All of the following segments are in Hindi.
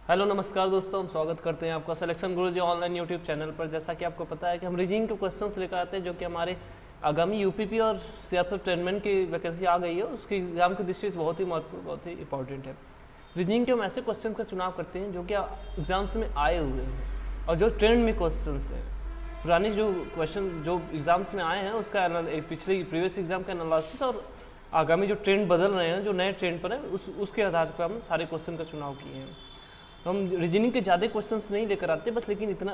हेलो नमस्कार दोस्तों, हम स्वागत करते हैं आपका सिलेक्शन गुरुजी ऑनलाइन यूट्यूब चैनल पर। जैसा कि आपको पता है कि हम रीजनिंग के क्वेश्चंस लेकर आते हैं जो कि हमारे आगामी यूपीपी और सीआरपीएफ ट्रेनमेंट की वैकेंसी आ गई है, उसकी एग्जाम की दृष्टि से बहुत ही महत्वपूर्ण, बहुत ही इंपॉर्टेंट है। रीजनिंग के हम ऐसे क्वेश्चन का चुनाव करते हैं जो कि एग्जाम्स में आए हुए हैं और जो ट्रेंड में क्वेश्चन हैं। पुरानी जो क्वेश्चन जो एग्जाम्स में आए हैं उसका पिछले प्रीवियस एग्जाम का एनालिसिस और आगामी जो ट्रेंड बदल रहे हैं, जो नए ट्रेंड पर है, उसके आधार पर हम सारे क्वेश्चन का चुनाव किए हैं। तो हम रीजनिंग के ज़्यादा क्वेश्चंस नहीं लेकर आते बस, लेकिन इतना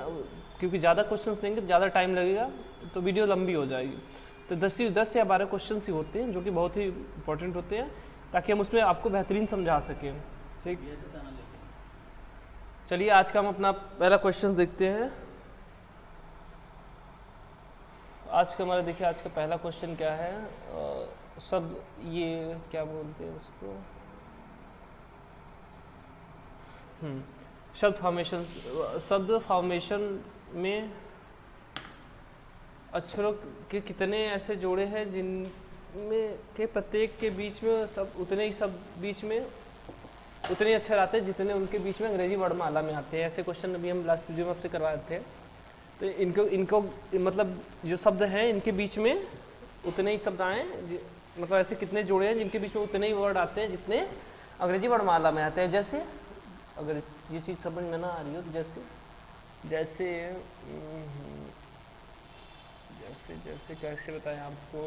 क्योंकि ज़्यादा क्वेश्चंस लेंगे तो ज़्यादा टाइम लगेगा तो वीडियो लंबी हो जाएगी। तो 10 या 12 क्वेश्चंस ही होते हैं जो कि बहुत ही इंपॉर्टेंट होते हैं ताकि हम उसमें आपको बेहतरीन समझा सकें। ठीक, चलिए आज का हम अपना पहला क्वेश्चन देखते हैं। आज का हमारा देखिए, आज का पहला क्वेश्चन क्या है। सब ये क्या बोलते हैं उसको, शब्द फॉर्मेशन में अक्षरों के कितने ऐसे जोड़े हैं जिनमें के प्रत्येक के बीच में सब उतने ही सब बीच में उतने ही अक्षर आते हैं जितने उनके बीच में अंग्रेजी वर्णमाला में आते हैं। ऐसे क्वेश्चन अभी हम लास्ट वीडियो में आपसे करवाए थे। तो इनको मतलब जो शब्द हैं इनके बीच में उतने ही शब्द आए, मतलब ऐसे कितने जोड़े हैं जिनके बीच में उतने ही वर्ड आते हैं जितने अंग्रेजी वर्णमाला में आते हैं। जैसे अगर ये चीज़ समझ में ना आ रही हो तो जैसे जैसे जैसे जैसे कैसे बताएं आपको।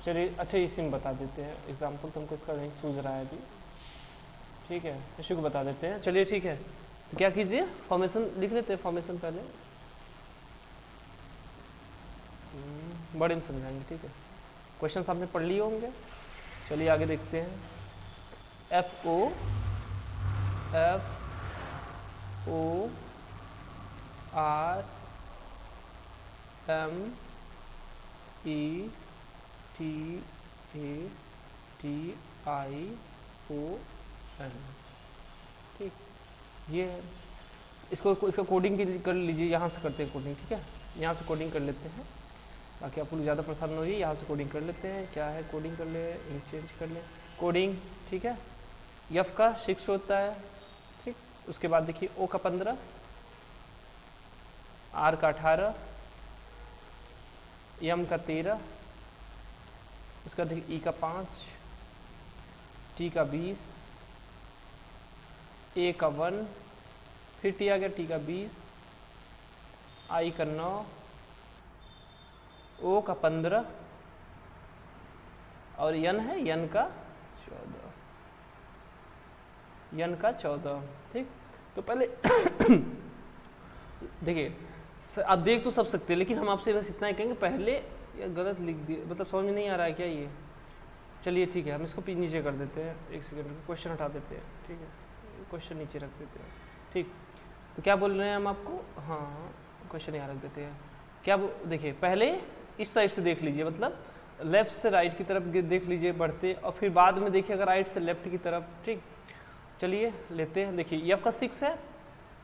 चलिए अच्छा इसी में बता देते हैं एग्जाम्पल, तुमको इसका नहीं सूझ रहा है अभी, ठीक है, इसी को बता देते हैं। चलिए ठीक है, तो क्या कीजिए, फॉर्मेशन लिख लेते हैं। फॉर्मेशन पहले बड़े में समझाएंगे, ठीक है। क्वेश्चन आपने पढ़ लिए होंगे। चलिए आगे देखते हैं। F O R M E T A T I O N, ठीक, ये है। इसका कोडिंग कर लीजिए, यहाँ से करते हैं कोडिंग, ठीक है। यहाँ से कोडिंग कर लेते हैं ताकि आपको ज़्यादा परेशान न होइए। यहाँ से कोडिंग कर लेते हैं। क्या है कोडिंग कर ले, चेंज कर ले कोडिंग, ठीक है। यफ का 6 होता है, ठीक। उसके बाद देखिए ओ का 15, आर का 18, एम का 13, उसका देखिए ई का 5, टी का 20, ए का 1, फिर टी आ गया, टी का 20, आई का 9, ओ का 15 और यन है, यन का 14, ठीक। तो पहले देखिए, आप देख तो सब सकते हैं लेकिन हम आपसे बस इतना ही कहेंगे, पहले या गलत लिख दिए, मतलब समझ में नहीं आ रहा है क्या ये। चलिए ठीक है, हम इसको नीचे कर देते हैं, एक सेकंड, क्वेश्चन हटा देते हैं, ठीक है, क्वेश्चन नीचे रख देते हैं, ठीक। तो क्या बोल रहे हैं हम आपको, हाँ क्वेश्चन यहाँ रख देते हैं। क्या देखिए, पहले इस साइड से देख लीजिए, मतलब लेफ्ट से राइट की तरफ देख लीजिए बढ़ते, और फिर बाद में देखिए अगर राइट से लेफ्ट की तरफ, ठीक। चलिए लेते हैं। देखिए एफ का 6 है,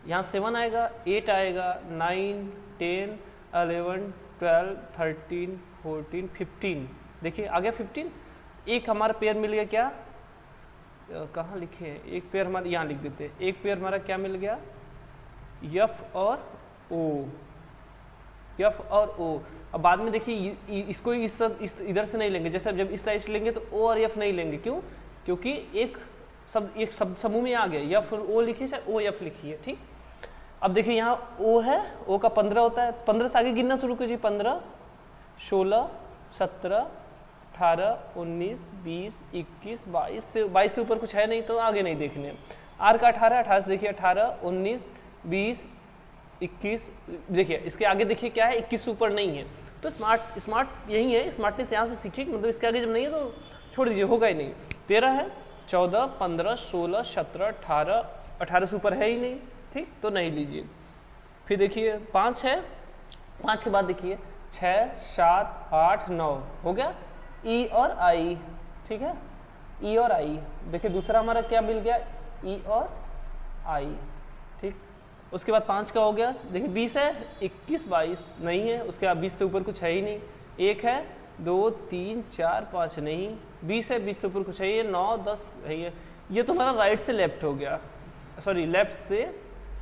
यहाँ 7 आएगा, 8 आएगा, 9 10 11 12 13 14 15, देखिए आ गया 15। एक हमारा पेयर मिल गया, क्या कहाँ लिखे हैं, एक पेयर हमारा यहाँ लिख देते हैं। एक पेयर हमारा क्या मिल गया, एफ और ओ, एफ और ओ। अब बाद में देखिए इसको इस इधर से नहीं लेंगे, जैसे जब इस साइड से लेंगे तो ओ और एफ नहीं लेंगे, क्यों, क्योंकि एक शब्द समूह में आ गया, या फिर ओ लिखिए चाहे ओ एफ लिखिए, ठीक। अब देखिए यहाँ ओ है, ओ का 15 होता है, 15 से आगे गिनना शुरू कीजिए, 15 16 17 18 19 20 21 22 से ऊपर कुछ है नहीं तो आगे नहीं देखने। आर का 18 से देखिए 18 19 20 21, देखिए इसके आगे देखिए क्या है, 21 से ऊपर नहीं है। तो स्मार्ट यही है, स्मार्टनेस यहाँ से सीखिए, मतलब इसके आगे जब नहीं है तो छोड़ दीजिए, होगा ही नहीं। 13 है, 14 15 16 17 18 से ऊपर है ही नहीं, ठीक, तो नहीं लीजिए। फिर देखिए 5 है, 5 के बाद देखिए 6 7 8 9 हो गया, ई और आई, ठीक है, ई और आई। देखिए दूसरा हमारा क्या मिल गया, ई और आई, ठीक। उसके बाद 5 का हो गया, देखिए 20 है, 21 22 नहीं है, उसके बाद 20 से ऊपर कुछ है ही नहीं। 1 है, 2 3 4 5 नहीं, 20 है, 20 से ऊपर कुछ है, ये 9 10 है, ये तो हमारा राइट से लेफ्ट हो गया, सॉरी लेफ्ट से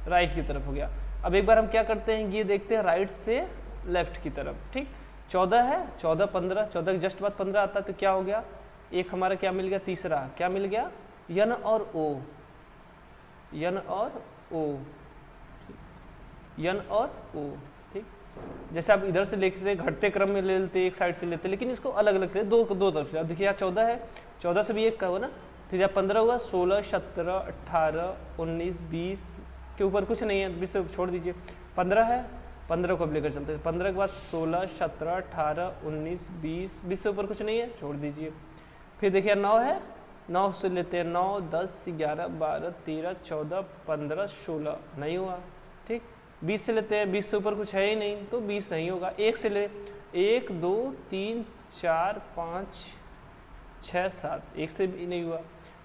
राइट की तरफ हो गया। अब एक बार हम क्या करते हैं, ये देखते हैं राइट से लेफ्ट की तरफ, ठीक। 14 है, 14 15, 14 के जस्ट बाद 15 आता है, तो क्या हो गया, एक हमारा क्या मिल गया, तीसरा क्या मिल गया, यन और ओ, यन और ओ, यन और ओ, ठीक। जैसे आप इधर से लेते घटते क्रम में ले लेते, एक साइड से लेते, लेकिन इसको अलग अलग से दो तरफ से। अब देखिए यहाँ 14 है, 14 से भी एक का हो ना, फिर यहाँ 15 हुआ, 16 17 18 19 20 के ऊपर कुछ नहीं है, 20 से छोड़ दीजिए। 15 है, 15 को अब लेकर चलते हैं, 15 के बाद 16 17 18 19 20, 20 से ऊपर कुछ नहीं है, छोड़ दीजिए। फिर देखिए 9 है, 9 से लेते हैं 9 10 11 12 13 14 15 16, नहीं हुआ, ठीक। 20 से लेते हैं, 20 से ऊपर कुछ है ही नहीं, तो 20 नहीं होगा। 1 से ले, 1 2 3 4 5 6 7, 1 से भी नहीं हुआ।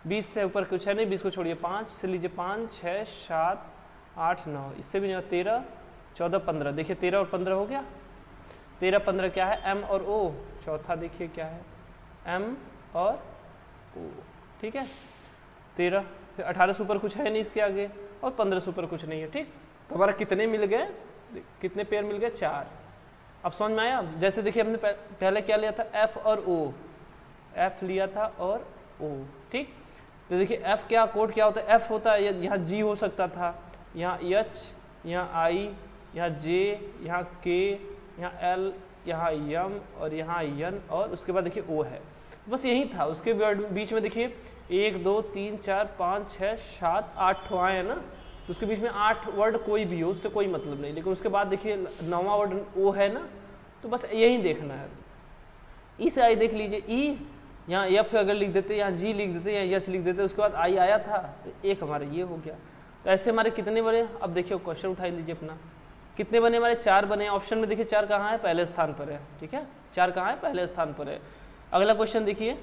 20 से ऊपर कुछ है नहीं, 20 को छोड़िए, 5 से लीजिए, 5 6 7 8 9, इससे भी नहीं हुआ। 13 14 15, देखिए 13 और 15 हो गया। 13 15 क्या है, एम और ओ, चौथा देखिए क्या है, एम और ओ, ठीक है। 13, फिर 18 से ऊपर कुछ है नहीं इसके आगे, और 15 से ऊपर कुछ नहीं है, ठीक। तो हमारा कितने मिल गए, कितने पेयर मिल गए, 4। अब समझ में आया। जैसे देखिए हमने पहले क्या लिया था, एफ और ओ, एफ लिया था और ओ, ठीक। तो देखिए एफ क्या कोड क्या होता है, एफ होता है, यहाँ जी हो सकता था, यहाँ एच, यहाँ आई, यहाँ जे, यहाँ के, यहाँ एल, यहाँ यम और यहाँ यन, और उसके बाद देखिए ओ है। बस यही था। उसके बीच में देखिए 1 2 3 4 5 6 7 8 आए हैं ना, तो उसके बीच में 8 वर्ड कोई भी हो, उससे कोई मतलब नहीं। लेकिन उसके बाद देखिए 9वां वर्ड ओ है ना, तो बस यही देखना है। ई से आई देख लीजिए, ई यहाँ एफ अगर लिख देते, यहाँ जी लिख देते, यहाँ यस लिख देते, उसके बाद आई आया था, तो एक हमारे ये हो गया। तो ऐसे हमारे कितने बने, अब देखिए क्वेश्चन उठा लीजिए अपना, कितने बने हमारे, 4 बने। ऑप्शन में देखिए 4 कहाँ है, पहले स्थान पर है, ठीक है। 4 कहाँ है, पहले स्थान पर है। अगला क्वेश्चन देखिए,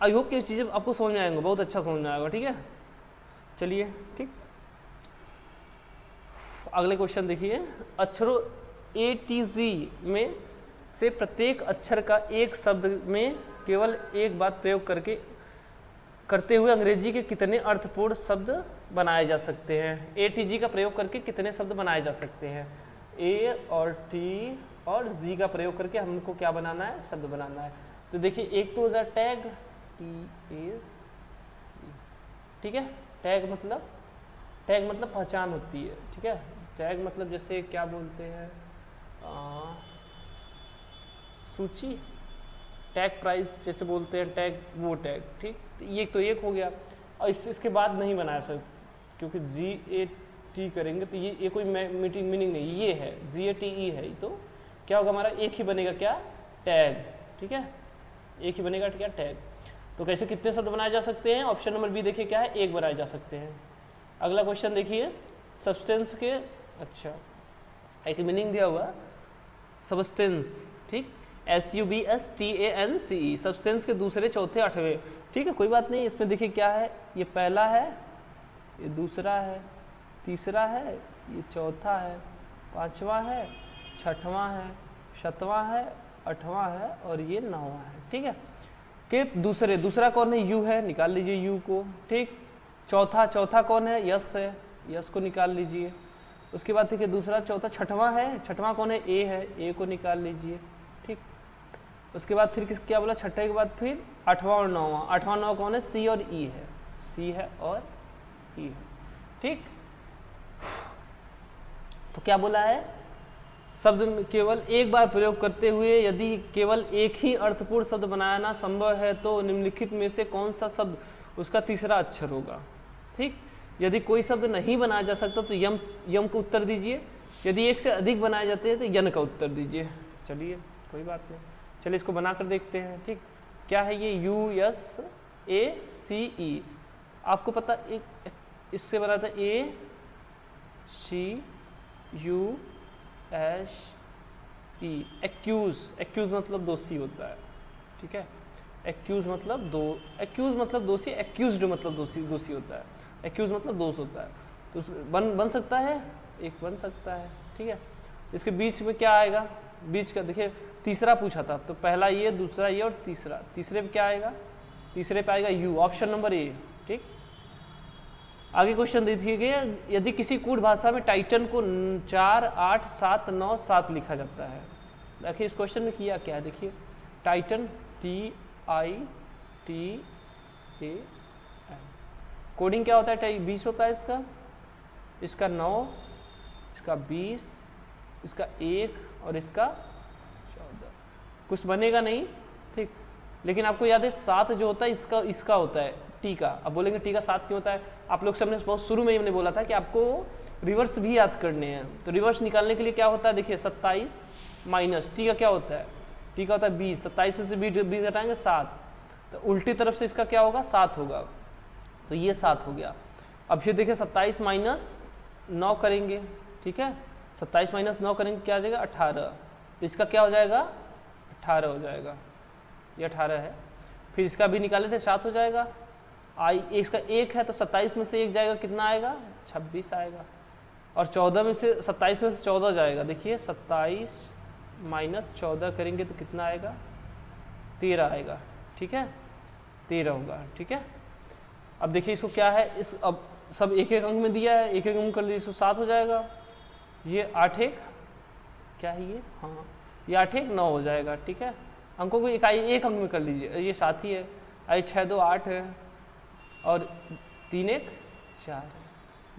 आई होप कि चीज़ें आपको समझ में आएंगे, बहुत अच्छा समझ में आएगा, ठीक है। चलिए, ठीक। अगले क्वेश्चन देखिए, अक्षरों ATZ में से प्रत्येक अक्षर का एक शब्द में केवल एक बात प्रयोग करते हुए अंग्रेजी के कितने अर्थपूर्ण शब्द बनाए जा सकते हैं। ATG का प्रयोग करके कितने शब्द बनाए जा सकते हैं। A और T और Z का प्रयोग करके हमको क्या बनाना है, शब्द बनाना है। तो देखिए एक तो हो जाए टैग, TAG, ठीक है। टैग मतलब पहचान होती है, ठीक है। टैग मतलब जैसे क्या बोलते हैं, सूची, टैग प्राइस जैसे बोलते हैं, टैग वो टैग, ठीक। ये तो एक हो गया, और इसके बाद नहीं बनाया सकते, क्योंकि GAT करेंगे तो ये कोई मीनिंग नहीं, ये है GATE है, तो क्या होगा हमारा, एक ही बनेगा क्या, टैग, ठीक है। एक ही बनेगा क्या, टैग। तो कैसे कितने शब्द बनाए जा सकते हैं, ऑप्शन नंबर बी देखिए क्या है, एक बनाए जा सकते हैं। अगला क्वेश्चन देखिए, सब्सटेंस के, अच्छा एक मीनिंग दिया हुआ, सबस्टेंस, ठीक, SUBSTANCE, सब्सटेंस के दूसरे चौथे आठवें, ठीक है, कोई बात नहीं। इसमें देखिए क्या है, ये पहला है, ये दूसरा है, तीसरा है, ये चौथा है, पांचवा है, छठवां है, सातवां है, आठवां है, और ये 9वां है, ठीक है। के दूसरा कौन है, यू है, निकाल लीजिए यू को, ठीक। चौथा कौन है, यस है, यस को निकाल लीजिए। उसके बाद देखिए दूसरा चौथा छठवां है, छठवां कौन है, ए है, ए को निकाल लीजिए, ठीक। उसके बाद फिर क्या बोला, छठे के बाद फिर आठवां और 9वां, 8वां 9 कौन है, सी और ई है, सी है और ई है, ठीक। तो क्या बोला है, शब्द में केवल एक बार प्रयोग करते हुए यदि केवल एक ही अर्थपूर्ण शब्द बनाना संभव है तो निम्नलिखित में से कौन सा शब्द उसका तीसरा अक्षर होगा, ठीक। यदि कोई शब्द नहीं बनाया जा सकता तो यम को उत्तर दीजिए, यदि एक से अधिक बनाए जाते हैं तो यन का उत्तर दीजिए। चलिए कोई बात नहीं, चलिए इसको बनाकर देखते हैं, ठीक। क्या है ये, USACE, आपको पता एक इससे बना था ACUSE, एक्यूज मतलब दोषी होता है, ठीक है। एक्यूज मतलब दोषी, एक्यूज्ड मतलब दोषी होता है, एक्यूज मतलब दोष होता है। तो बन सकता है, एक बन सकता है, ठीक है। इसके बीच में क्या आएगा, बीच का देखिए तीसरा पूछा था, तो पहला ये, दूसरा ये और तीसरे पे क्या आएगा, तीसरे पे आएगा यू, ऑप्शन नंबर ए, ठीक। आगे क्वेश्चन देखिए, यदि किसी कूट भाषा में टाइटन को 4, 8, 7, 9, 7 लिखा जाता है। देखिए इस क्वेश्चन में किया क्या है, देखिए टाइटन TITAN, कोडिंग क्या होता है, 20 होता है इसका, इसका 9, इसका 20, इसका 1 और इसका 14। कुछ बनेगा नहीं, ठीक। लेकिन आपको याद है 7 जो होता है इसका होता है टी का। अब बोलेंगे टी का 7 क्यों होता है, आप लोग सबने बहुत शुरू में ही मैंने बोला था कि आपको रिवर्स भी याद करने हैं। तो रिवर्स निकालने के लिए क्या होता है, देखिए 27 माइनस टी का क्या होता है, टी का होता है 20, 27 में से 20 घटाएंगे 7, तो उल्टी तरफ से इसका क्या होगा 7 होगा, तो ये 7 हो गया। अब फिर देखिए 27 माइनस 9 करेंगे, ठीक है, 27 माइनस 9 करेंगे क्या आ जाएगा 18, तो इसका क्या हो जाएगा 18 हो जाएगा, ये 18 है। फिर इसका भी निकाले थे 7 हो जाएगा, इसका 1 है तो 27 में से 1 जाएगा, कितना आएगा 26 आएगा, और 14 में से 27 में से 14 जाएगा, देखिए 27 माइनस 14 करेंगे तो कितना आएगा 13 आएगा, ठीक है 13 होगा, ठीक है। अब देखिए इसको क्या है, इस अब सब एक एक अंक में दिया है, एक एक अंक कर लीजिए, इसको 7 हो जाएगा, ये 8 1 क्या है ये, हाँ ये 8 1 9 हो जाएगा, ठीक है। अंकों को एक अंक में कर लीजिए, ये 7 ही है, 6 2 8 है और 3 1 4 है,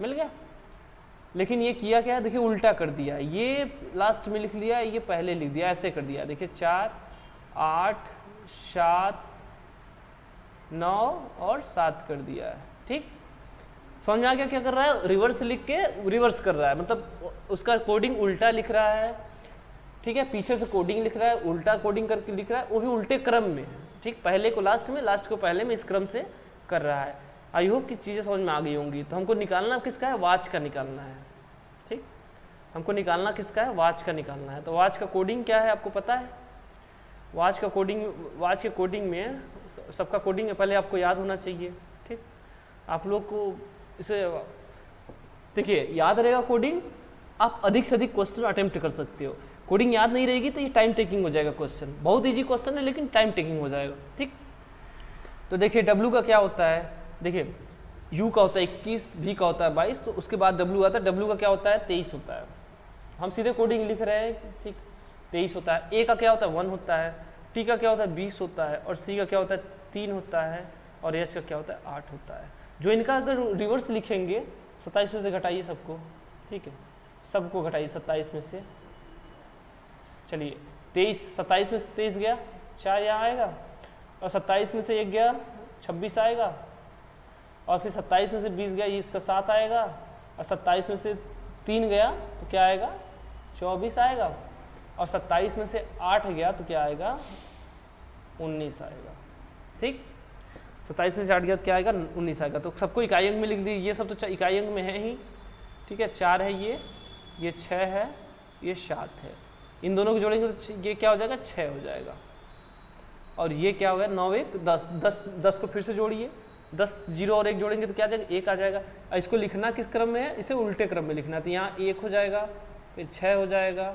मिल गया। लेकिन ये किया क्या है, देखिए उल्टा कर दिया, ये लास्ट में लिख लिया, ये पहले लिख दिया, ऐसे कर दिया, देखिए 4 8 7 9 और 7 कर दिया है, ठीक। समझ में आ गया क्या कर रहा है, रिवर्स लिख के रिवर्स कर रहा है, मतलब उसका कोडिंग उल्टा लिख रहा है, ठीक है। पीछे से कोडिंग लिख रहा है, उल्टा कोडिंग करके लिख रहा है, वो भी उल्टे क्रम में, ठीक। पहले को लास्ट में, लास्ट को पहले में, इस क्रम से कर रहा है। आई होप कि चीज़ें समझ में आ गई होंगी। तो हमको निकालना किसका है, वाच का निकालना है, ठीक। हमको निकालना किसका है, वाच का निकालना है। तो वाच का कोडिंग क्या है आपको पता है, वाच का कोडिंग, वाच के कोडिंग में सबका कोडिंग पहले आपको याद होना चाहिए, ठीक। आप लोग को इसे देखिए याद रहेगा कोडिंग, आप अधिक से अधिक क्वेश्चन अटेम्प्ट कर सकते हो। कोडिंग याद नहीं रहेगी तो ये टाइम टेकिंग हो जाएगा क्वेश्चन, बहुत इजी क्वेश्चन है लेकिन टाइम टेकिंग हो जाएगा, ठीक। तो देखिए W का क्या होता है, देखिए U का होता है 21, V का होता है 22, तो उसके बाद W आता है, W का क्या होता है 23 होता है। हम सीधे कोडिंग लिख रहे हैं, ठीक, 23 होता है। A का क्या होता है 1 होता है, T का क्या होता है 20 होता है, और C का क्या होता है 3 होता है, और H का क्या होता है 8 होता है। जो इनका अगर रिवर्स लिखेंगे 27 में से घटाइए सबको, ठीक है, सबको घटाइए 27 में से, चलिए 23, 27 में से 23 गया 4 यहाँ आएगा, और 27 में से 1 गया 26 आएगा, और फिर 27 में से 20 गया, ये इसका 7 आएगा, और 27 में से 3 गया तो क्या आएगा 24 आएगा, और 27 में से 8 गया तो क्या आएगा 19 आएगा, ठीक। 27 में से 8 गया तो क्या आएगा 19 आएगा। तो सबको इकाई अंक में लिख दीजिए, ये सब तो इकाई अंक में है ही, ठीक है। 4 है ये 6 है, ये 7 है, इन दोनों को जोड़ेंगे तो ये क्या हो जाएगा 6 हो जाएगा, और ये क्या हो गया 9 1 10 10 10 को फिर से जोड़िए, 10 0 और 1 जोड़ेंगे तो क्या आ जाएगा 1 आ जाएगा। इसको लिखना किस क्रम में है, इसे उल्टे क्रम में लिखना है। तो यहाँ 1 हो जाएगा, फिर 6 हो जाएगा,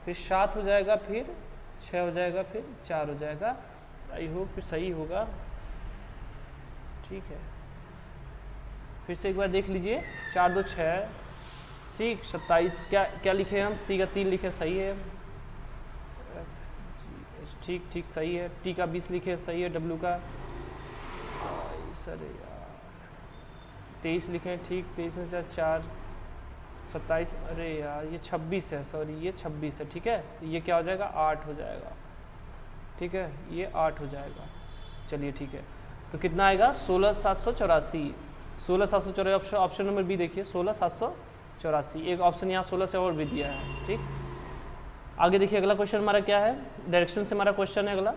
फिर 7 हो जाएगा, फिर 6 हो जाएगा, फिर 4 हो जाएगा। आई होप फिर सही होगा, ठीक है। फिर से एक बार देख लीजिए, 4 2 6, ठीक। 27 क्या लिखे हम, C का 3 लिखे, सही है, ठीक ठीक सही है। T का 20 लिखे, सही है। W का सर यार 23 लिखे, ठीक, 23 में से 4 27, अरे यार ये 26 है, सॉरी ये 26 है, ठीक है। ये क्या हो जाएगा 8 हो जाएगा, ठीक है, ये 8 हो जाएगा। चलिए ठीक है, तो कितना आएगा 16,784, 16,784, ऑप्शन नंबर बी देखिए 16,784, एक ऑप्शन यहाँ 16 से और भी दिया है, ठीक। आगे देखिए अगला क्वेश्चन हमारा क्या है, डायरेक्शन से हमारा क्वेश्चन है अगला।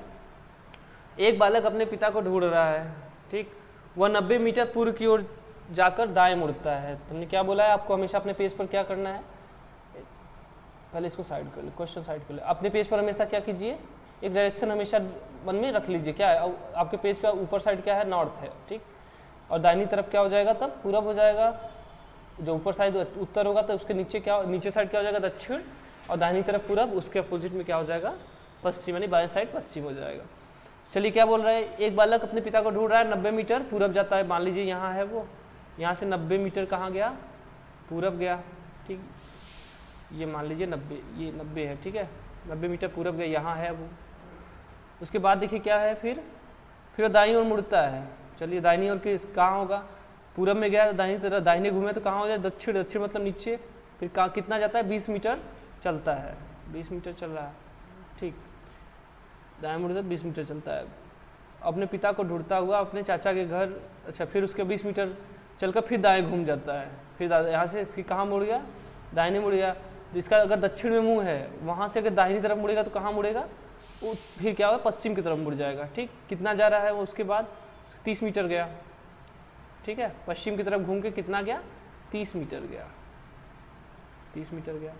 एक बालक अपने पिता को ढूंढ रहा है, ठीक, वह 90 मीटर पूर्व की ओर जाकर दाएं मुड़ता है। तुमने क्या बोला है, आपको हमेशा अपने पेज पर क्या करना है, पहले इसको साइड कर ले, क्वेश्चन साइड कर ले। अपने पेज पर हमेशा क्या कीजिए, एक डायरेक्शन हमेशा मन में रख लीजिए, क्या है आपके पेज पे ऊपर साइड क्या है नॉर्थ है, ठीक, और दाहिनी तरफ क्या हो जाएगा तब पूरब हो जाएगा, जो ऊपर साइड उत्तर होगा तो उसके नीचे क्या, नीचे साइड क्या हो जाएगा दक्षिण, और दाहिनी तरफ पूरब, उसके अपोजिट में क्या हो जाएगा पश्चिम, यानी बाएं साइड पश्चिम हो जाएगा। चलिए क्या बोल रहा है, एक बालक अपने पिता को ढूंढ रहा है, 90 मीटर पूरब जाता है, मान लीजिए यहाँ है वो, यहाँ से 90 मीटर कहाँ गया, पूरब गया। ठीक, ये मान लीजिए 90, ये 90 है, ठीक है, 90 मीटर पूरब गया, यहाँ है वो। उसके बाद देखिए क्या है, फिर दाईं ओर मुड़ता है। चलिए दाहिनी ओर के कहाँ होगा, पूरब में गया दाहिनी तरफ, दाहिने घूमे तो कहाँ हो जाए, दक्षिण, दक्षिण मतलब नीचे। फिर कहाँ कितना जाता है, 20 मीटर चलता है, 20 मीटर चल रहा है। ठीक, दाएं मुड़ता 20 मीटर चलता है, अपने पिता को ढूंढता हुआ अपने चाचा के घर। अच्छा, फिर उसके 20 मीटर चलकर फिर दाएं घूम जाता है, फिर यहाँ से फिर कहाँ मुड़ गया, दाहिने मुड़ गया। तो इसका अगर दक्षिण में मुंह है, वहाँ से अगर दाहिनी तरफ मुड़ेगा तो कहाँ मुड़ेगा, वो फिर क्या होगा, पश्चिम की तरफ मुड़ जाएगा। ठीक, कितना जा रहा है वो, उसके बाद 30 मीटर गया। ठीक है, पश्चिम की तरफ घूम के कितना गया, 30 मीटर गया, 30 मीटर गया।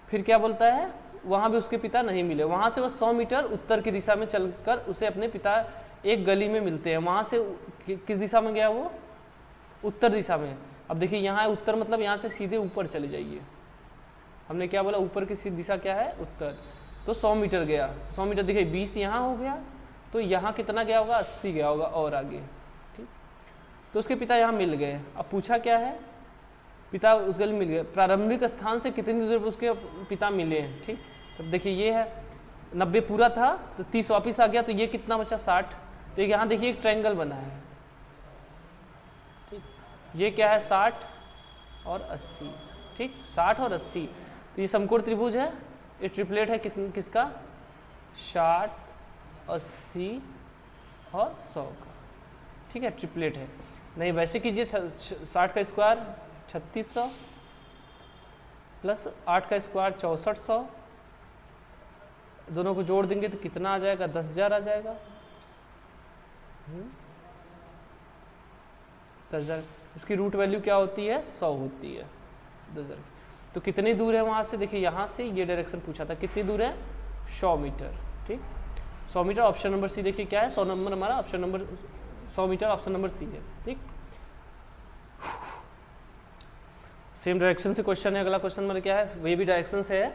फिर क्या बोलता है, वहाँ भी उसके पिता नहीं मिले, वहाँ से वो 100 मीटर उत्तर की दिशा में चलकर उसे अपने पिता एक गली में मिलते हैं। वहाँ से किस दिशा में गया वो, उत्तर दिशा में। अब देखिए यहाँ उत्तर मतलब यहाँ से सीधे ऊपर चले जाइए, हमने क्या बोला, ऊपर की दिशा क्या है, उत्तर। तो 100 मीटर गया, 100 मीटर देखिए 20 यहाँ हो गया, तो यहाँ कितना गया होगा, 80 गया होगा और आगे। ठीक, तो उसके पिता यहाँ मिल गए। अब पूछा क्या है, पिता उस गली में मिल गए, प्रारंभिक स्थान से कितनी दूर उसके पिता मिले हैं। ठीक, तब देखिए ये है 90 पूरा था तो 30 वापिस आ गया, तो ये कितना बचा, 60। तो यहाँ देखिए एक ट्रायंगल बना है। ठीक, ये क्या है, 60 और 80। ठीक, 60 और 80, तो ये समकोण त्रिभुज है, ये ट्रिपलेट है किसका, 60, 80 और 100 का। ठीक है, ट्रिपलेट है। नहीं वैसे कीजिए, 60 का स्क्वायर 3600 प्लस 8 का स्क्वायर 6400, दोनों को जोड़ देंगे तो कितना आ जाएगा, 10,000 आ जाएगा। 10,000, इसकी रूट वैल्यू क्या होती है, 100 होती है, 10,000। तो कितनी दूर है वहाँ से, देखिए यहाँ से ये डायरेक्शन पूछा था, कितनी दूर है, 100 मीटर। ठीक, 100 मीटर, ऑप्शन नंबर सी। देखिए क्या है, 100 नंबर हमारा option number, 100 meter option number C है। ठीक, सेम डायरेक्शन से क्वेश्चन है। अगला क्वेश्चन नंबर क्या है, वही भी डायरेक्शन से है।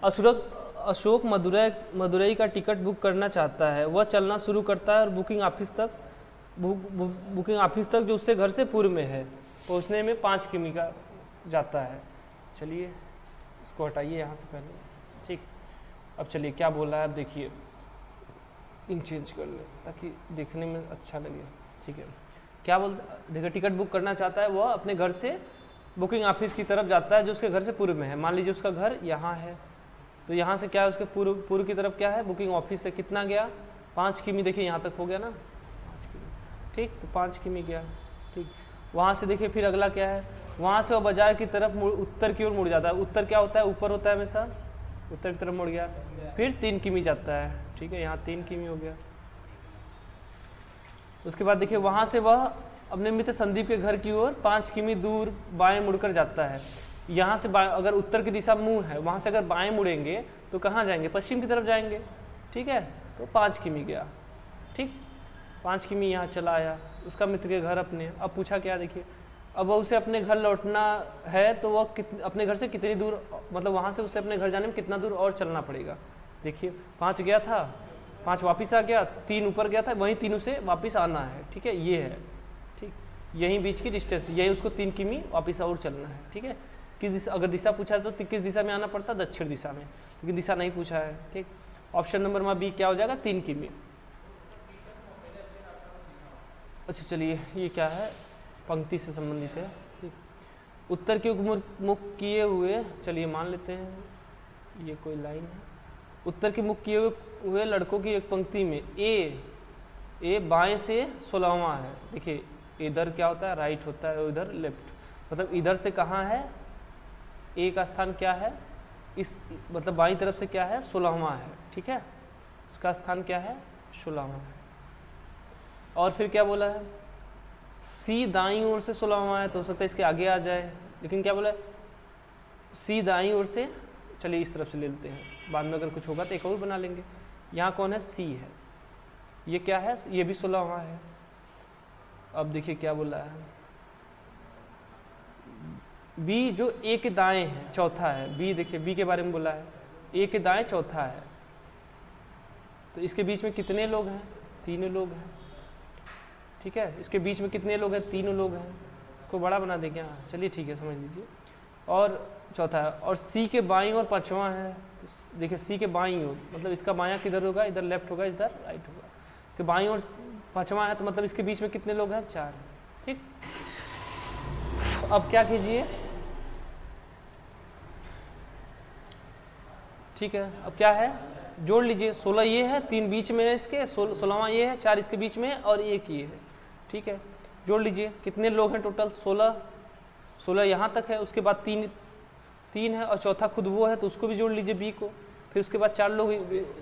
अशोक मदुरई का टिकट बुक करना चाहता है, वह चलना शुरू करता है और बुकिंग ऑफिस तक जो उससे घर से पूर्व में है पहुंचने में 5 किमी का जाता है। चलिए इसको हटाइए यहाँ से पहले। ठीक, अब चलिए क्या बोल रहा है, अब देखिए इंक चेंज कर ले ताकि देखने में अच्छा लगे। ठीक है, क्या देखिए टिकट बुक करना चाहता है, वह अपने घर से बुकिंग ऑफिस की तरफ जाता है जो उसके घर से पूर्व में है। मान लीजिए उसका घर यहाँ है, तो यहाँ से क्या है, उसके पूर्व की तरफ क्या है, बुकिंग ऑफिस से कितना गया, 5 किमी। देखिए यहाँ तक हो गया ना, 5 किमी। ठीक, तो 5 किमी गया। ठीक, वहाँ से देखिए फिर अगला क्या है, वहाँ से वो बाजार की तरफ उत्तर की ओर मुड़ जाता है। उत्तर क्या होता है, ऊपर होता है हमेशा, उत्तर की तरफ मुड़ गया। फिर 3 किमी जाता है। ठीक है, यहाँ 3 किमी हो गया। उसके बाद देखिए वहाँ से वह अपने मित्र संदीप के घर की ओर 5 किमी दूर बाएं मुड़कर जाता है। यहाँ से अगर उत्तर की दिशा मुंह है, वहाँ से अगर बाएं मुड़ेंगे तो कहाँ जाएंगे, पश्चिम की तरफ जाएंगे। ठीक है, तो 5 किमी गया। ठीक, 5 किमी यहाँ चला आया उसका मित्र के घर अपने। अब पूछा क्या, देखिए अब उसे अपने घर लौटना है तो वह अपने घर से कितनी दूर, मतलब वहाँ से उसे अपने घर जाने में कितना दूर और चलना पड़ेगा। देखिए 5 गया था, 5 वापस आ गया, 3 ऊपर गया था, वहीं 3 से वापस आना है। ठीक है, ये है। ठीक, यहीं बीच की डिस्टेंस, यही उसको 3 किमी वापस और चलना है। ठीक है, अगर दिशा पूछा तो किस दिशा में आना पड़ता, दक्षिण दिशा में, क्योंकि दिशा नहीं पूछा है। ठीक, ऑप्शन नंबर में बी क्या हो जाएगा, 3 किमी। अच्छा चलिए ये क्या है, पंक्ति से संबंधित है। ठीक, उत्तर की मुख किए हुए, चलिए मान लेते हैं ये कोई लाइन है, उत्तर की मुख किए हुए लड़कों की एक पंक्ति में ए बाएं से 16वां है। देखिए इधर क्या होता है, राइट होता है, इधर लेफ्ट, मतलब इधर से कहाँ है, ए का स्थान क्या है, इस मतलब बाईं तरफ से क्या है, 16वां है। ठीक है, उसका स्थान क्या है, 16वां है। और फिर क्या बोला है, सी दाईं ओर से 16वां है, तो हो सकता है इसके आगे आ जाए, लेकिन क्या बोला है, सी दाईं ओर से, चलिए इस तरफ से ले लेते हैं, बाद में अगर कुछ होगा तो एक और बना लेंगे। यहाँ कौन है, सी है, ये क्या है, ये भी 16वां है। अब देखिए क्या बोला है, बी जो ए के दाएं है, चौथा है। बी देखिए बी के बारे में बोला है, ए के दाएं चौथा है, तो इसके बीच में कितने लोग हैं, 3 लोग हैं। ठीक है, इसके बीच में कितने लोग हैं, 3 लोग हैं। को बड़ा बना दे क्या? चलिए ठीक है, समझ लीजिए। और चौथा है, और सी के बाईं ओर पाँचवा है, तो देखिए सी के बाईं ओर मतलब इसका बायां किधर होगा? इधर लेफ्ट होगा, इधर राइट होगा। कि बाईं ओर पाँचवा है तो मतलब इसके बीच में कितने लोग हैं? 4 हैं। ठीक, अब क्या कीजिए, ठीक है, अब क्या है, जोड़ लीजिए। 16 ये है, 3 बीच में है इसके, 16वां ये है, 4 इसके बीच में है और 1 ये है। ठीक है, जोड़ लीजिए। कितने लोग हैं टोटल? 16 यहाँ तक है, उसके बाद 3 है और चौथा खुद वो है तो उसको भी जोड़ लीजिए बी को। फिर उसके बाद 4 लोग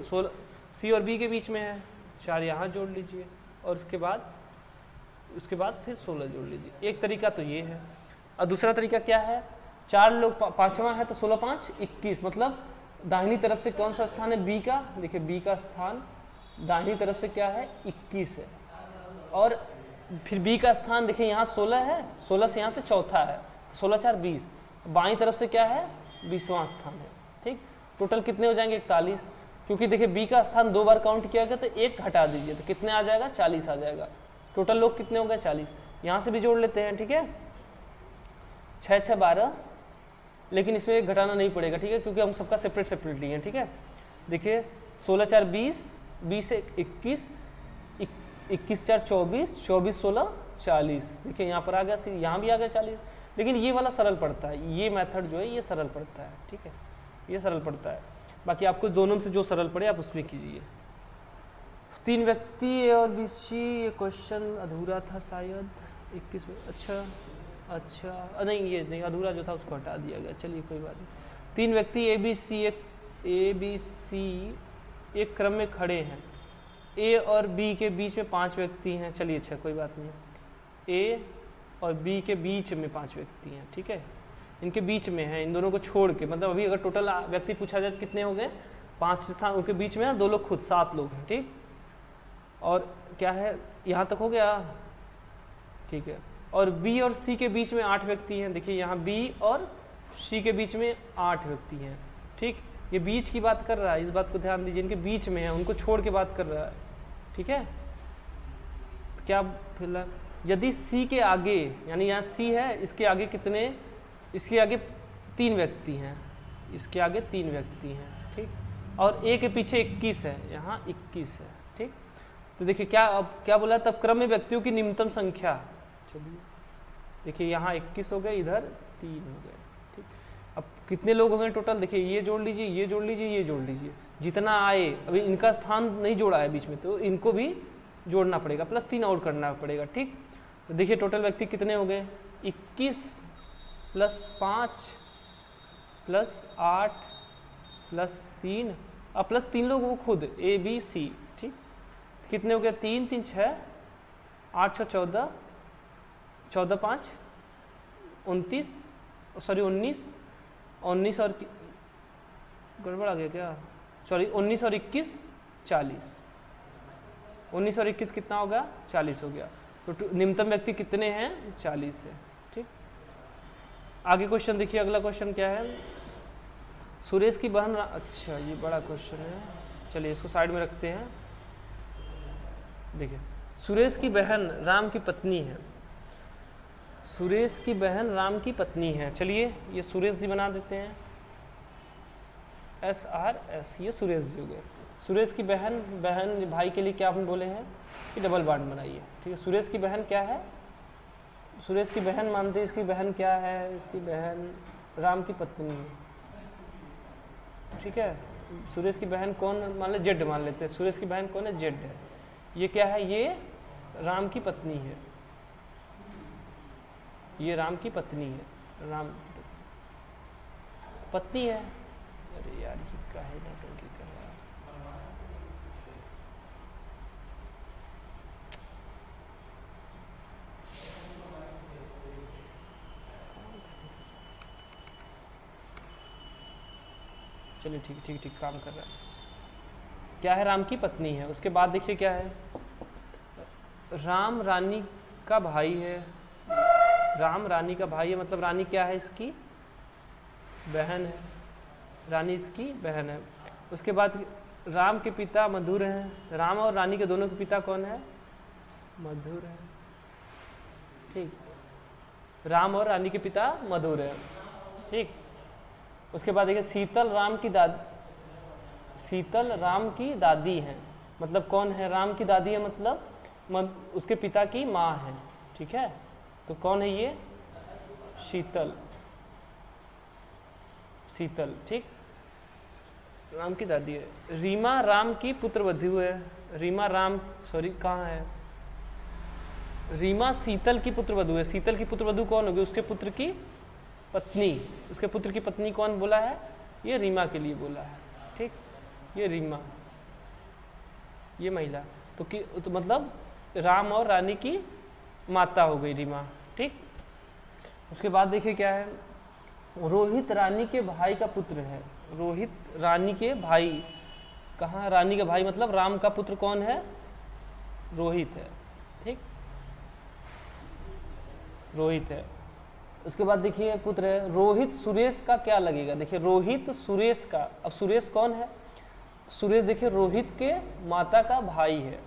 16 सी और बी के बीच में है, 4 यहाँ जोड़ लीजिए और उसके बाद फिर 16 जोड़ लीजिए। एक तरीका तो ये है। और दूसरा तरीका क्या है? 4 लोग, पाँचवा है तो 16 5 21, मतलब दाहिनी तरफ से कौन सा स्थान है? बी का। देखिए बी का स्थान दाहिनी तरफ से क्या है? 21 है। और फिर बी का स्थान देखिए यहाँ 16 है, 16 से यहाँ से चौथा है, 16 4 20, बाईं तरफ से क्या है? 20वां स्थान है। ठीक, टोटल कितने हो जाएंगे? 41। क्योंकि देखिए बी का स्थान 2 बार काउंट किया गया तो 1 हटा दीजिए तो कितने आ जाएगा? 40 आ जाएगा। टोटल लोग कितने हो गए? 40। यहाँ से भी जोड़ लेते हैं। ठीक है, 6 6 12, लेकिन इसमें 1 घटाना नहीं पड़ेगा। ठीक है, क्योंकि हम सबका सेपरेट लिए हैं। ठीक है, देखिए 16 4 20, 20 1 21, 21 4 24, 24 16 40। देखिए यहाँ पर आ गया, यहाँ भी आ गया 40। लेकिन ये वाला सरल पड़ता है, ये मेथड जो है ये सरल पड़ता है। ठीक है, ये सरल पड़ता है। बाकी आपको दोनों में से जो सरल पड़े आप उसमें कीजिए। 3 व्यक्ति ए और बी सी, ये क्वेश्चन अधूरा था शायद 21। अच्छा नहीं, ये नहीं, अधूरा जो था उसको हटा दिया गया। चलिए कोई बात नहीं। 3 व्यक्ति ए बी सी एक क्रम में खड़े हैं। ए और बी के बीच में 5 व्यक्ति हैं। चलिए अच्छा कोई बात नहीं, ए और बी के बीच में 5 व्यक्ति हैं। ठीक है, इनके बीच में है, इन दोनों को छोड़ के, मतलब अभी अगर टोटल व्यक्ति पूछा जाए तो कितने हो गए? 5 स्थान, उनके बीच में 2 लोग खुद, 7 लोग हैं। ठीक, और क्या है, यहाँ तक हो गया। ठीक है, और बी और सी के बीच में 8 व्यक्ति हैं। देखिए यहाँ बी और सी के बीच में 8 व्यक्ति हैं। ठीक, ये बीच की बात कर रहा है, इस बात को ध्यान दीजिए, इनके बीच में है, उनको छोड़ के बात कर रहा है। ठीक है, क्या फिलहाल यदि सी के आगे, यानी यहाँ सी है, इसके आगे कितने? इसके आगे 3 व्यक्ति हैं, इसके आगे 3 व्यक्ति हैं। ठीक, और ए के पीछे 21 है, यहाँ 21 है। ठीक, तो देखिए क्या, अब क्या बोला? तब क्रम में व्यक्तियों की निम्नतम संख्या। चलिए देखिए यहाँ 21 हो गए, इधर 3 हो गए। ठीक, अब कितने लोग हो गए टोटल? देखिए ये जोड़ लीजिए, ये जोड़ लीजिए, ये जोड़ लीजिए, जितना आए। अभी इनका स्थान नहीं जोड़ा है बीच में, तो इनको भी जोड़ना पड़ेगा, प्लस 3 और करना पड़ेगा। ठीक, तो देखिए टोटल व्यक्ति कितने हो गए? 21 प्लस 5 प्लस 8 प्लस 3, अब प्लस 3 लोग वो खुद, ए बी सी। ठीक, कितने हो गए? 3 3 6, 8 6 14, 14 5 29, सॉरी 19 और गड़बड़ आ गया क्या? सॉरी 19 और 21 40, 19 और 21 कितना होगा? 40 हो गया। तो निम्नतम व्यक्ति कितने हैं? 40 है। ठीक, आगे क्वेश्चन देखिए। अगला क्वेश्चन क्या है? सुरेश की बहन, अच्छा ये बड़ा क्वेश्चन है, चलिए इसको साइड में रखते हैं। देखिए सुरेश की बहन राम की पत्नी है। सुरेश की बहन राम की पत्नी है। चलिए ये सुरेश जी बना देते हैं, SRS, ये सुरेश जी हो गए। सुरेश की बहन भाई के लिए क्या हम बोले हैं कि डबल बॉन्ड बनाइए। ठीक है, सुरेश की बहन क्या है? सुरेश की बहन मानते हैं, इसकी बहन क्या है? इसकी बहन राम की पत्नी है। ठीक है, सुरेश की बहन कौन मान ले? जेड मान लेते हैं। सुरेश की बहन कौन है? जेड है। ये क्या है? ये राम की पत्नी है, ये राम की पत्नी है, राम पत्नी है। अरे यार ये काहे नौटंकी कर रहा है? चलिए ठीक काम कर रहा है। क्या है? राम की पत्नी है। उसके बाद देखिए क्या है? राम रानी का भाई है। राम रानी का भाई है, मतलब रानी क्या है? इसकी बहन है। रानी इसकी बहन है। उसके बाद राम के पिता मधुर हैं। राम और रानी के दोनों के पिता कौन है? मधुर है। ठीक, राम और रानी के पिता मधुर है, ठीक। उसके बाद देखिए शीतल राम की दादी है, मतलब कौन है? राम की दादी है, मतलब उसके पिता की माँ है, ठीक है। तो कौन है ये? शीतल, ठीक, राम की दादी है। रीमा राम की पुत्रवधू है। कहाँ है? रीमा शीतल की पुत्रवधू है। शीतल की पुत्रवधू कौन होगी? उसके पुत्र की पत्नी। उसके पुत्र की पत्नी कौन बोला है? ये रीमा के लिए बोला है, ठीक। ये रीमा, ये महिला, तो मतलब राम और रानी की माता हो गई रीमा, ठीक। उसके बाद देखिए क्या है, रोहित रानी के भाई का पुत्र है। रोहित रानी के भाई, कहाँ? रानी का भाई मतलब राम का पुत्र कौन है? रोहित है, ठीक, रोहित है। उसके बाद देखिए पुत्र है रोहित सुरेश का क्या लगेगा? देखिए रोहित सुरेश का, अब सुरेश कौन है? सुरेश देखिए रोहित के माता का भाई है,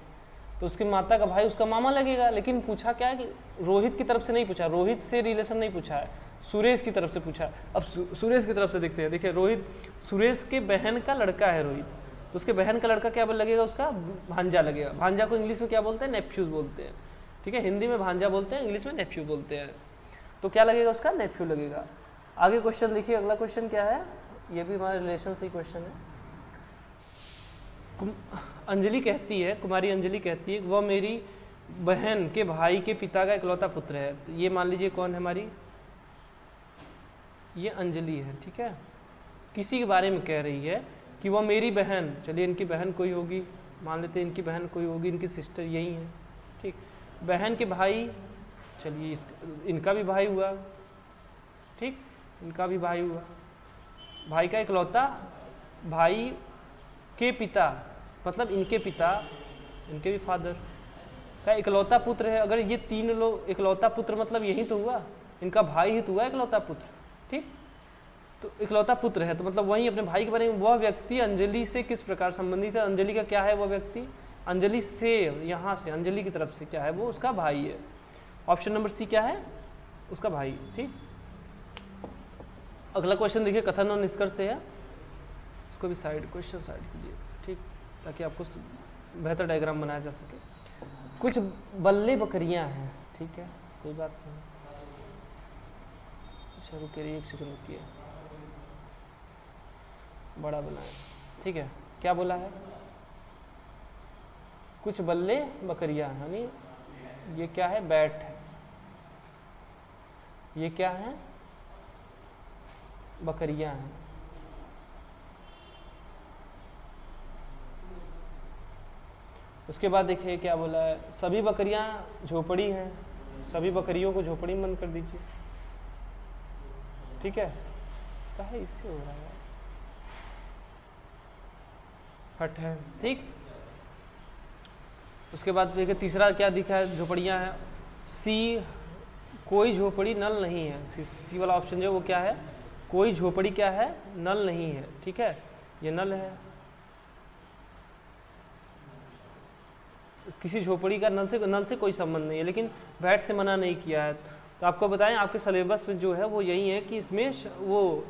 तो उसके माता का भाई उसका मामा लगेगा। लेकिन पूछा क्या है कि रोहित की तरफ से नहीं पूछा, रोहित से रिलेशन नहीं पूछा है, सुरेश की तरफ से पूछा है। अब सुरेश की तरफ से देखते हैं। देखिए रोहित सुरेश के बहन का लड़का है रोहित, तो उसके बहन का लड़का क्या लगेगा? उसका भांजा लगेगा। भांजा को इंग्लिश में क्या बोलते हैं? नेफ्यूज बोलते हैं, ठीक है। हिंदी में भांजा बोलते हैं, इंग्लिश में नेफ्यू बोलते हैं। तो क्या लगेगा? उसका नेफ्यू लगेगा। आगे क्वेश्चन देखिए, अगला क्वेश्चन क्या है? ये भी हमारे रिलेशन से ही क्वेश्चन है। अंजलि कहती है, कुमारी अंजलि कहती है वह मेरी बहन के भाई के पिता का इकलौता पुत्र है। तो ये मान लीजिए कौन है हमारी? ये अंजलि है, ठीक है। किसी के बारे में कह रही है कि वह मेरी बहन, चलिए इनकी बहन कोई होगी, मान लेते हैं इनकी बहन कोई होगी, इनकी सिस्टर यही है, ठीक। बहन के भाई, चलिए इनका भी भाई हुआ, ठीक, इनका भी भाई हुआ। भाई का इकलौता, भाई के पिता मतलब इनके पिता, इनके भी फादर का इकलौता पुत्र है। अगर ये तीन लोग इकलौता पुत्र मतलब यही तो हुआ, इनका भाई ही तो हुआ इकलौता पुत्र, ठीक। तो इकलौता पुत्र है तो मतलब वही अपने भाई के बारे में। वह व्यक्ति अंजलि से किस प्रकार संबंधित है? अंजलि का क्या है? वह व्यक्ति अंजलि से, यहाँ से अंजलि की तरफ से क्या है? वो उसका भाई है। ऑप्शन नंबर सी क्या है? उसका भाई, ठीक। अगला क्वेश्चन देखिए, कथन और निष्कर्ष से है। इसको भी क्वेश्चन साइड कीजिए, ठीक, ताकि आपको बेहतर डायग्राम बनाया जा सके। कुछ बल्ले बकरियां हैं, ठीक है, कोई बात नहीं। अच्छा रुकिए, एक सेकंड रुकिए, बड़ा बनाए, ठीक है। क्या बोला है? कुछ बल्ले बकरियां, यानी ये क्या है? बैट है। ये क्या है? बकरियां हैं। उसके बाद देखिए क्या बोला है, सभी बकरियां झोपड़ी हैं। सभी बकरियों को झोपड़ी में बंद कर दीजिए, ठीक है। काहे इससे हो रहा है? हट है, ठीक। उसके बाद देखिए तीसरा क्या दिखा है? झोपड़ियां हैं। सी, कोई झोपड़ी नल नहीं है। सी वाला ऑप्शन जो वो क्या है? कोई झोपड़ी क्या है? नल नहीं है, ठीक है, ये नल है। किसी झोपड़ी का नल से कोई संबंध नहीं है, लेकिन बैट से मना नहीं किया है। तो आपको बताएं, आपके सिलेबस में जो है वो यही है कि इसमें वो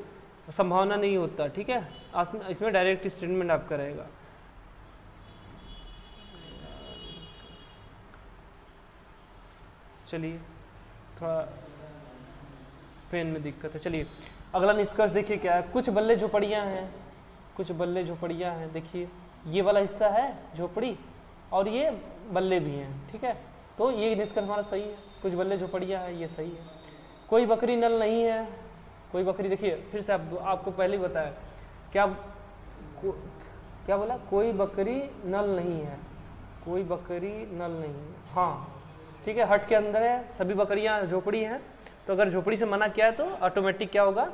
संभावना नहीं होता, ठीक है। इसमें डायरेक्ट स्टेटमेंट आपका रहेगा। चलिए, थोड़ा पेन में दिक्कत है। चलिए अगला निष्कर्ष देखिए क्या है। कुछ बल्ले झोपड़ियाँ हैं, कुछ बल्ले झोपड़ियाँ हैं। देखिए ये वाला हिस्सा है झोपड़ी और ये बल्ले भी हैं, ठीक है। तो ये निष्कर्ष हमारा सही है, कुछ बल्ले झोपड़ियाँ हैं, ये सही है। कोई बकरी नल नहीं है। कोई बकरी, देखिए फिर से आपको पहले ही बताया क्या बोला? कोई बकरी नल नहीं है। कोई बकरी नल नहीं है, हाँ ठीक है। हट के अंदर है, सभी बकरियां झोपड़ी हैं। तो अगर झोपड़ी से मना किया है तो ऑटोमेटिक क्या होगा?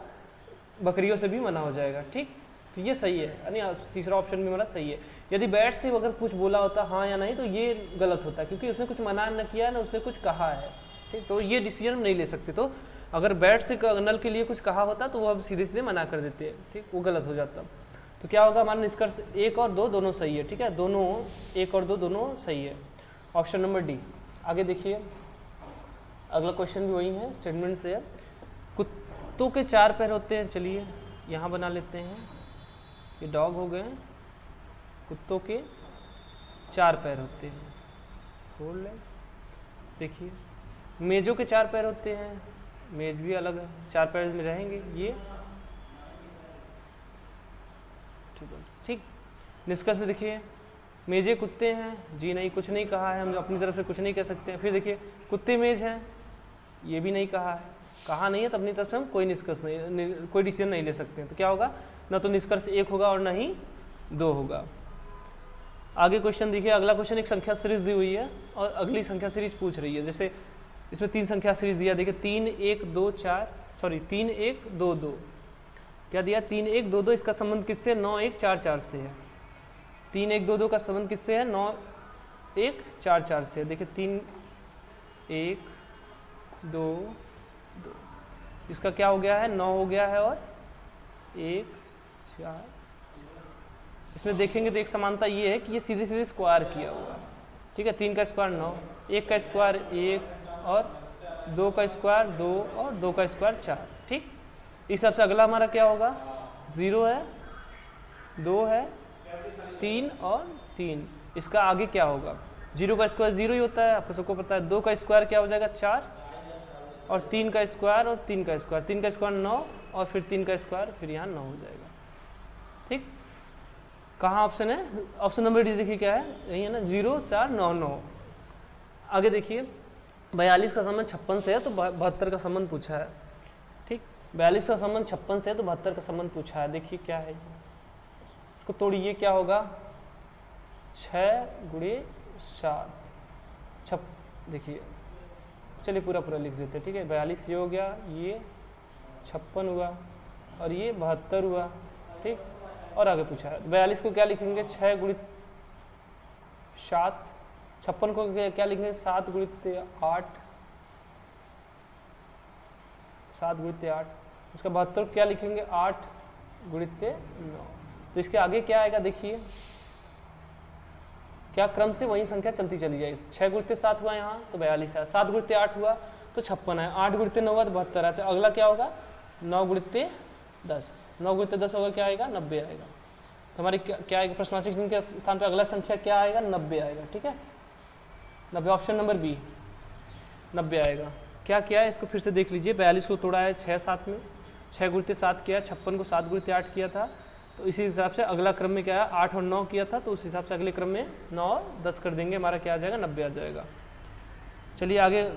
बकरियों से भी मना हो जाएगा, ठीक। तो ये सही है, यानी तीसरा ऑप्शन भी हमारा सही है। यदि बैट से अगर कुछ बोला होता हाँ या नहीं तो ये गलत होता, क्योंकि उसने कुछ मना न किया है ना, उसने कुछ कहा है, ठीक। तो ये डिसीजन नहीं ले सकते। तो अगर बैट से नल के लिए कुछ कहा होता तो वो हम सीधे सीधे मना कर देते हैं, ठीक, वो गलत हो जाता। तो क्या होगा हमारा निष्कर्ष? 1 और 2 दोनों सही है, ठीक है। दोनों 1 और 2 दोनों सही है। Option number D. आगे देखिए, अगला क्वेश्चन भी वही है, स्टेटमेंट से है। कुत्तों के 4 पैर होते हैं, चलिए यहाँ बना लेते हैं, ये डॉग हो गए। कुत्तों के 4 पैर होते हैं, खोल लें। देखिए मेज़ों के 4 पैर होते हैं, मेज़ भी अलग है, 4 पैर में रहेंगे ये। ठीक, निष्कर्ष में देखिए मेज़ें कुत्ते हैं, जी नहीं, कुछ नहीं कहा है, हम अपनी तरफ से कुछ नहीं कह सकते हैं। फिर देखिए कुत्ते मेज़ हैं, ये भी नहीं कहा है, कहा नहीं है तो अपनी तरफ से हम कोई निष्कर्ष नहीं, कोई डिसीजन नहीं ले सकते हैं। तो क्या होगा, ना तो निष्कर्ष 1 होगा और ना ही 2 होगा। आगे क्वेश्चन देखिए, अगला क्वेश्चन एक संख्या सीरीज दी हुई है और अगली संख्या सीरीज पूछ रही है। जैसे इसमें 3 संख्या सीरीज दिया, देखिए 3 1 2 4, सॉरी 3 1 2 2, क्या दिया 3 1 2 2, इसका संबंध किससे, 9 1 4 4 से है। 3 1 2 2 का संबंध किससे है, 9 1 4 4 से है। देखिए 3 1 2 2, इसका क्या हो गया है, 9 हो गया है और 1 4। इसमें देखेंगे तो एक समानता ये है कि ये सीधे सीधे स्क्वायर किया हुआ है, ठीक है। 3 का स्क्वायर 9, 1 का स्क्वायर 1 और 2 का स्क्वायर 2 और 2 का स्क्वायर 4, ठीक। इस हिसाब से अगला हमारा क्या होगा, 0 है, 2 है, 3 और 3। इसका आगे क्या होगा, 0 का स्क्वायर 0 ही होता है, आपको सबको पता है। 2 का स्क्वायर क्या हो जाएगा 4 और 3 का स्क्वायर और 3 का स्क्वायर, 3 का स्क्वायर 9 और फिर 3 का स्क्वायर, फिर यहाँ 9 हो जाएगा, ठीक। कहाँ ऑप्शन है, ऑप्शन नंबर डी देखिए क्या है, यही है ना, 0 4 9 9। आगे देखिए 42 का संबंध 56 से है तो 72 का संबंध पूछा है, ठीक। 42 का संबंध 56 से है तो 72 का संबंध पूछा है। देखिए क्या है, इसको तोड़िए, क्या होगा, 6 × 7 देखिए, चलिए पूरा पूरा लिख देते हैं, ठीक है। 42 ये हो गया, ये 56 हुआ और ये 72 हुआ, ठीक। और आगे पूछा है 42 को क्या लिखेंगे, 6 × 7, 56 को क्या लिखेंगे, 7 × 8, 7 × 8, उसका 72 क्या लिखेंगे, 8 × 9। तो इसके आगे क्या आएगा, देखिए क्या क्रम से वही संख्या चलती चली जाएगी। 6 × 7 हुआ यहाँ तो 42 है, 7 × 8 हुआ तो 56 है, 8 × 9 हुआ तो 72 है। तो अगला क्या होगा, 9 × 10, 9 × 10 होगा, क्या आएगा, 90 आएगा। तो हमारी क्या आएगा, प्रश्नवाचक चिन्ह के स्थान पर अगला संख्या क्या आएगा, 90 आएगा, ठीक है। 90, ऑप्शन नंबर बी 90 आएगा। क्या किया है, इसको फिर से देख लीजिए, 42 को तोड़ा है 6 7 में, 6 × 7 किया, 56 को 7 × 8 किया था, तो इसी हिसाब से अगला क्रम में क्या है, 8 और 9 किया था, तो उस हिसाब से अगले क्रम में 9 और 10 कर देंगे, हमारा क्या आ जाएगा, 90 आ जाएगा। चलिए आगे,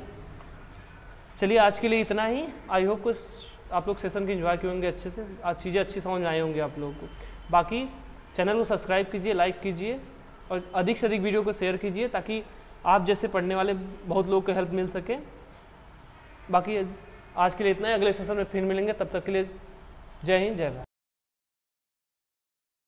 चलिए आज के लिए इतना ही। आई होप कुछ आप लोग सेशन के एंजॉय किए होंगे, अच्छे से चीज़ें अच्छी समझ में आई होंगी आप लोगों को। बाकी चैनल को सब्सक्राइब कीजिए, लाइक कीजिए और अधिक से अधिक वीडियो को शेयर कीजिए, ताकि आप जैसे पढ़ने वाले बहुत लोग को हेल्प मिल सके। बाकी आज के लिए इतना ही, अगले सेशन में फिर मिलेंगे, तब तक के लिए जय हिंद, जय भारत।